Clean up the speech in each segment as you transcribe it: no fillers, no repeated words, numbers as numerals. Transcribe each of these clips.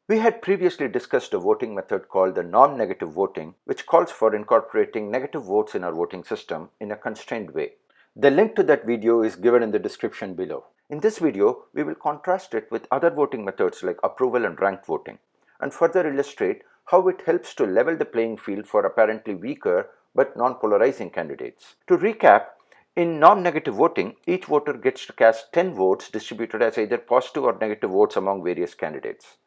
We had previously discussed a voting method called the non-negative voting, which calls for incorporating negative votes in our voting system in a constrained way. The link to that video is given in the description below. In this video, we will contrast it with other voting methods like approval and ranked voting, and further illustrate how it helps to level the playing field for apparently weaker but non-polarizing candidates. To recap, in non-negative voting, each voter gets to cast 10 votes distributed as either positive or negative votes among various candidates.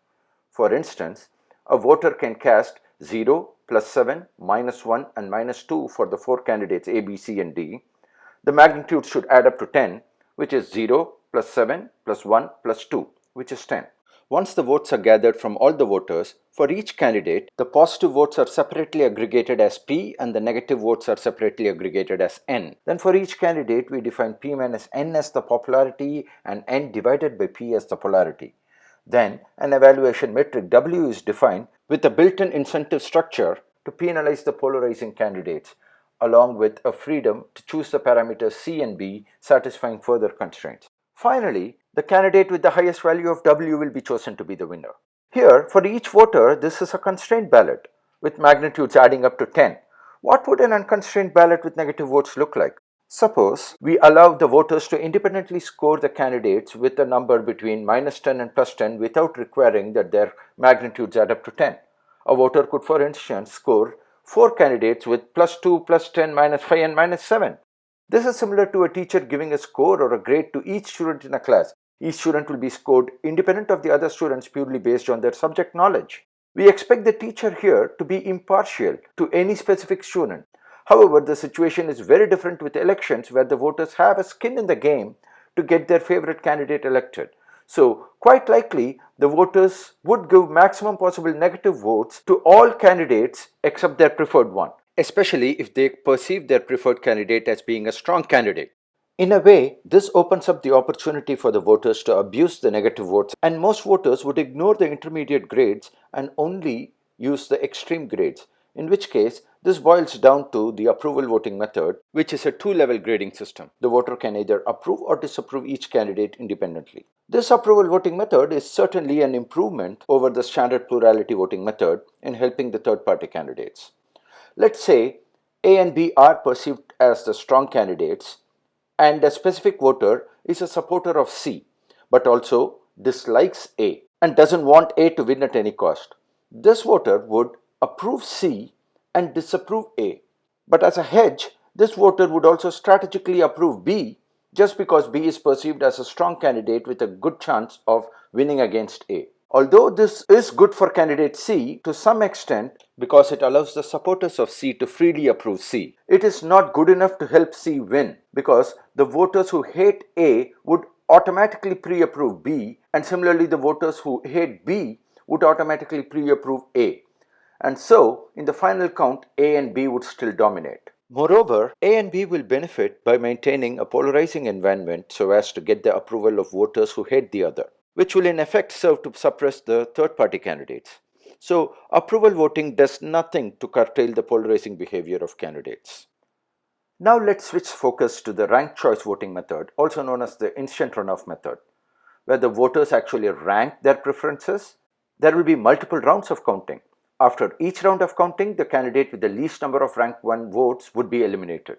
For instance, a voter can cast 0, +7, -1 and -2 for the 4 candidates A, B, C and D. The magnitude should add up to 10, which is 0, +7, +1, +2, which is 10. Once the votes are gathered from all the voters, for each candidate, the positive votes are separately aggregated as P and the negative votes are separately aggregated as N. Then for each candidate, we define P minus N as the popularity and N divided by P as the polarity. Then an evaluation metric W is defined with a built-in incentive structure to penalize the polarizing candidates, along with a freedom to choose the parameters C and B, satisfying further constraints. Finally, the candidate with the highest value of W will be chosen to be the winner. Here, for each voter, this is a constrained ballot with magnitudes adding up to 10. What would an unconstrained ballot with negative votes look like? Suppose we allow the voters to independently score the candidates with a number between -10 and +10 without requiring that their magnitudes add up to 10. A voter could, for instance, score 4 candidates with +2, +10, -5 and -7. This is similar to a teacher giving a score or a grade to each student in a class. Each student will be scored independent of the other students purely based on their subject knowledge. We expect the teacher here to be impartial to any specific student. However, the situation is very different with elections where the voters have a skin in the game to get their favorite candidate elected. So, quite likely, the voters would give maximum possible negative votes to all candidates except their preferred one, especially if they perceive their preferred candidate as being a strong candidate. In a way, this opens up the opportunity for the voters to abuse the negative votes, and most voters would ignore the intermediate grades and only use the extreme grades, in which case this boils down to the approval voting method, which is a 2-level grading system. The voter can either approve or disapprove each candidate independently. This approval voting method is certainly an improvement over the standard plurality voting method in helping the third-party candidates. Let's say A and B are perceived as the strong candidates, and a specific voter is a supporter of C, but also dislikes A and doesn't want A to win at any cost. This voter would approve C and disapprove A. But as a hedge, this voter would also strategically approve B just because B is perceived as a strong candidate with a good chance of winning against A. Although this is good for candidate C to some extent because it allows the supporters of C to freely approve C, it is not good enough to help C win because the voters who hate A would automatically pre-approve B, and similarly the voters who hate B would automatically pre-approve A. And so, in the final count, A and B would still dominate. Moreover, A and B will benefit by maintaining a polarizing environment so as to get the approval of voters who hate the other, which will in effect serve to suppress the third-party candidates. So, approval voting does nothing to curtail the polarizing behavior of candidates. Now let's switch focus to the ranked choice voting method, also known as the instant runoff method, where the voters actually rank their preferences. There will be multiple rounds of counting. After each round of counting, the candidate with the least number of rank 1 votes would be eliminated.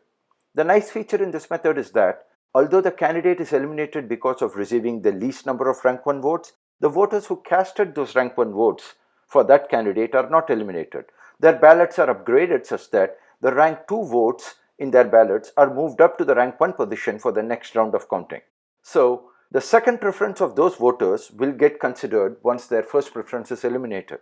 The nice feature in this method is that although the candidate is eliminated because of receiving the least number of rank 1 votes, the voters who casted those rank 1 votes for that candidate are not eliminated. Their ballots are upgraded such that the rank 2 votes in their ballots are moved up to the rank 1 position for the next round of counting. So, the second preference of those voters will get considered once their first preference is eliminated.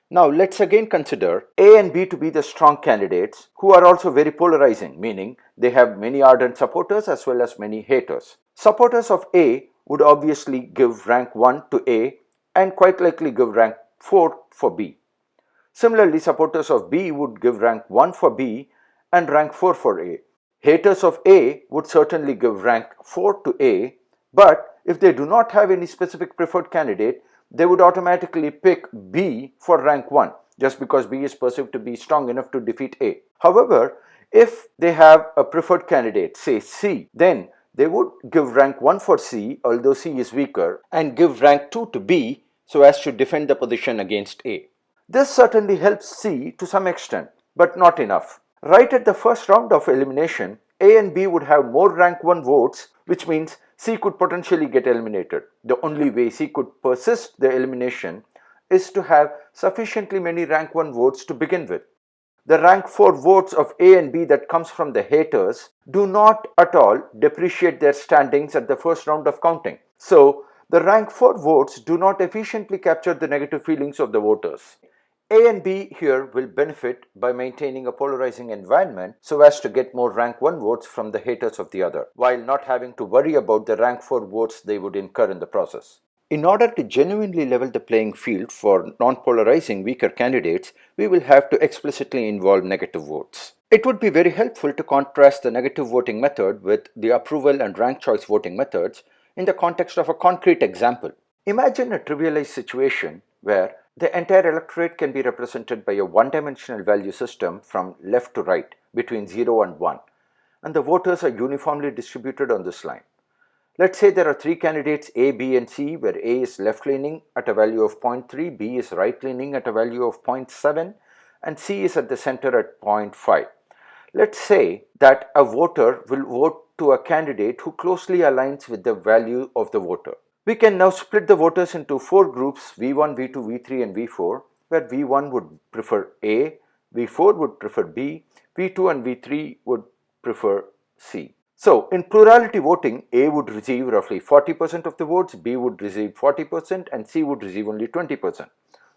Now let's again consider A and B to be the strong candidates who are also very polarizing, meaning they have many ardent supporters as well as many haters. Supporters of A would obviously give rank 1 to A and quite likely give rank 4 for B. Similarly, supporters of B would give rank 1 for B and rank 4 for A. Haters of A would certainly give rank 4 to A, but if they do not have any specific preferred candidate, they would automatically pick B for rank 1 just because B is perceived to be strong enough to defeat A. However, if they have a preferred candidate, say C, then they would give rank 1 for C, although C is weaker, and give rank 2 to B so as to defend the position against A. This certainly helps C to some extent, but not enough. Right at the first round of elimination, A and B would have more rank 1 votes, which means C could potentially get eliminated. The only way C could persist the elimination is to have sufficiently many rank 1 votes to begin with. The rank 4 votes of A and B that comes from the haters do not at all depreciate their standings at the first round of counting. So, the rank 4 votes do not efficiently capture the negative feelings of the voters. A and B here will benefit by maintaining a polarizing environment so as to get more rank 1 votes from the haters of the other, while not having to worry about the rank 4 votes they would incur in the process. In order to genuinely level the playing field for non-polarizing weaker candidates, we will have to explicitly involve negative votes. It would be very helpful to contrast the negative voting method with the approval and rank choice voting methods in the context of a concrete example. Imagine a trivialized situation where the entire electorate can be represented by a one-dimensional value system from left to right between 0 and 1, and the voters are uniformly distributed on this line. Let's say there are 3 candidates A, B and C, where A is left-leaning at a value of 0.3, B is right-leaning at a value of 0.7 and C is at the center at 0.5. Let's say that a voter will vote to a candidate who closely aligns with the value of the voter. We can now split the voters into 4 groups V1, V2, V3 and V4, where V1 would prefer A, V4 would prefer B, V2 and V3 would prefer C. So, in plurality voting, A would receive roughly 40% of the votes, B would receive 40% and C would receive only 20%.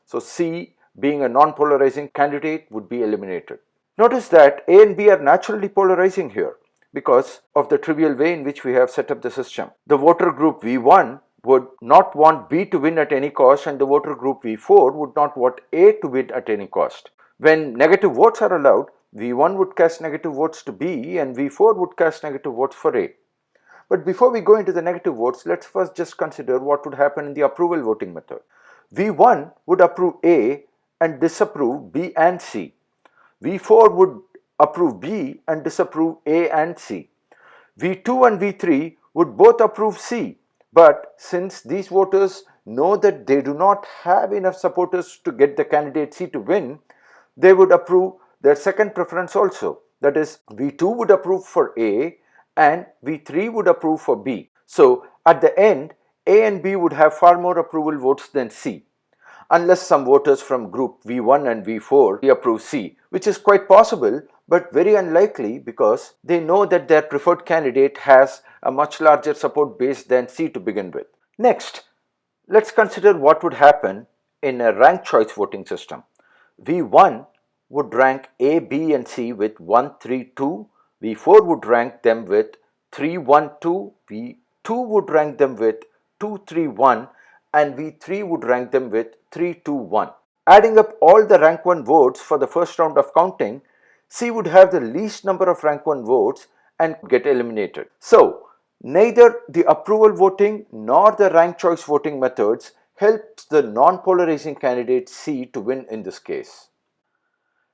So, C, being a non-polarizing candidate, would be eliminated. Notice that A and B are naturally polarizing here because of the trivial way in which we have set up the system. The voter group V1 would not want B to win at any cost and the voter group V4 would not want A to win at any cost. When negative votes are allowed, V1 would cast negative votes to B and V4 would cast negative votes for A. But before we go into the negative votes, let's first just consider what would happen in the approval voting method. V1 would approve A and disapprove B and C. V4 would approve B and disapprove A and C. V2 and V3 would both approve C, but since these voters know that they do not have enough supporters to get the candidate C to win, they would approve their second preference also. That is, V2 would approve for A and V3 would approve for B. So, at the end, A and B would have far more approval votes than C, unless some voters from group V1 and V4 approve C, which is quite possible but very unlikely because they know that their preferred candidate has a much larger support base than C to begin with. Next, let's consider what would happen in a ranked choice voting system. V1 would rank A, B and C with 1, 3, 2. V4 would rank them with 3, 1, 2. V2 would rank them with 2, 3, 1 and V3 would rank them with 3, 2, 1. Adding up all the rank 1 votes for the first round of counting, C would have the least number of rank 1 votes and get eliminated. So, neither the approval voting nor the rank choice voting methods helps the non-polarizing candidate C to win in this case.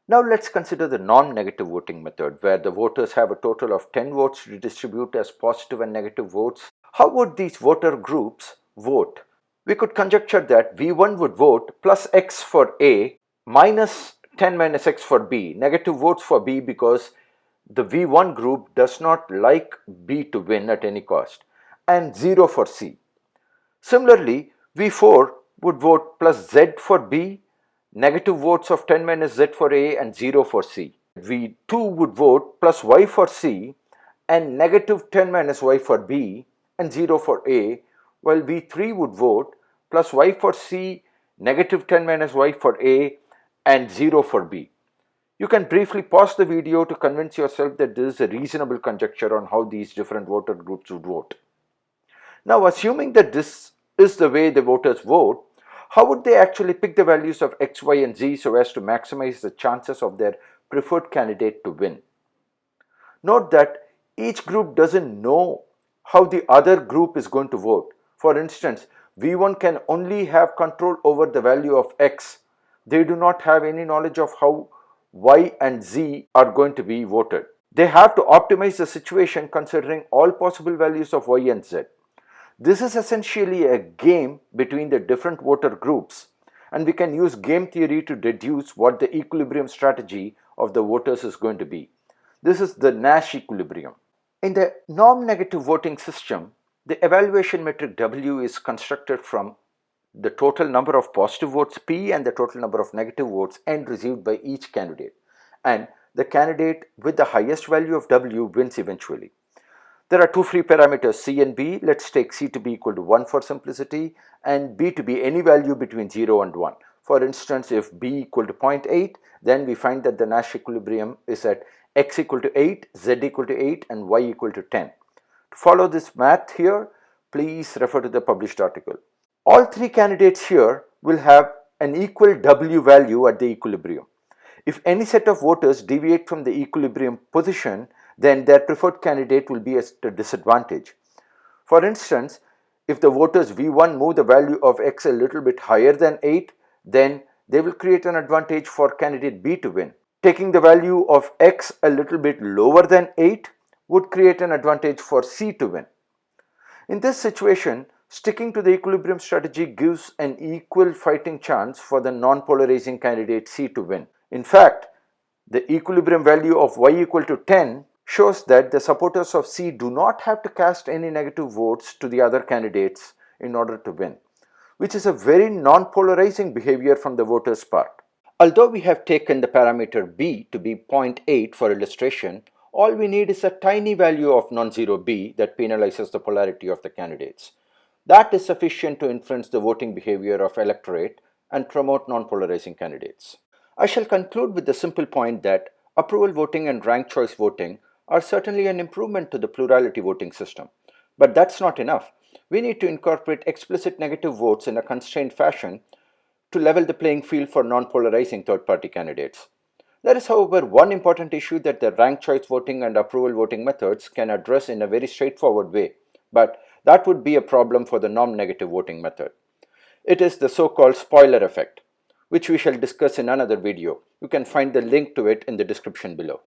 Now let's consider the non-negative voting method where the voters have a total of 10 votes to distribute as positive and negative votes. How would these voter groups vote? We could conjecture that V1 would vote plus X for A minus 10 minus X for B, negative votes for B because the V1 group does not like B to win at any cost, and 0 for C. Similarly, V4 would vote plus Z for B, negative votes of 10 minus Z for A and 0 for C. V2 would vote plus Y for C and negative 10 minus Y for B and 0 for A, while V3 would vote plus Y for C, negative 10 minus Y for A and 0 for B. You can briefly pause the video to convince yourself that this is a reasonable conjecture on how these different voter groups would vote. Now, assuming that this is the way the voters vote, how would they actually pick the values of X, Y and Z so as to maximize the chances of their preferred candidate to win? Note that each group doesn't know how the other group is going to vote. For instance, V1 can only have control over the value of X. They do not have any knowledge of how Y and Z are going to be voted. They have to optimize the situation considering all possible values of Y and Z. This is essentially a game between the different voter groups, and we can use game theory to deduce what the equilibrium strategy of the voters is going to be. This is the Nash equilibrium. In the norm-negative voting system, the evaluation metric W is constructed from the total number of positive votes P and the total number of negative votes N received by each candidate, and the candidate with the highest value of W wins eventually. There are two free parameters C and B. Let's take C to be equal to 1 for simplicity and B to be any value between 0 and 1. For instance, if B equal to 0.8, then we find that the Nash equilibrium is at x equal to 8, z equal to 8 and y equal to 10. To follow this math here, please refer to the published article. All three candidates here will have an equal W value at the equilibrium. If any set of voters deviate from the equilibrium position, then their preferred candidate will be at a disadvantage. For instance, if the voters V1 move the value of x a little bit higher than 8, then they will create an advantage for candidate B to win. Taking the value of x a little bit lower than 8 would create an advantage for C to win. In this situation, sticking to the equilibrium strategy gives an equal fighting chance for the non-polarizing candidate C to win. In fact, the equilibrium value of y equal to 10 shows that the supporters of C do not have to cast any negative votes to the other candidates in order to win, which is a very non-polarizing behavior from the voters' part. Although we have taken the parameter B to be 0.8 for illustration, all we need is a tiny value of non-zero B that penalizes the polarity of the candidates. That is sufficient to influence the voting behavior of electorate and promote non-polarizing candidates. I shall conclude with the simple point that approval voting and ranked choice voting are certainly an improvement to the plurality voting system. But that's not enough. We need to incorporate explicit negative votes in a constrained fashion to level the playing field for non-polarizing third-party candidates. There is, however, one important issue that the ranked choice voting and approval voting methods can address in a very straightforward way, but that would be a problem for the norm-negative voting method. It is the so-called spoiler effect, which we shall discuss in another video. You can find the link to it in the description below.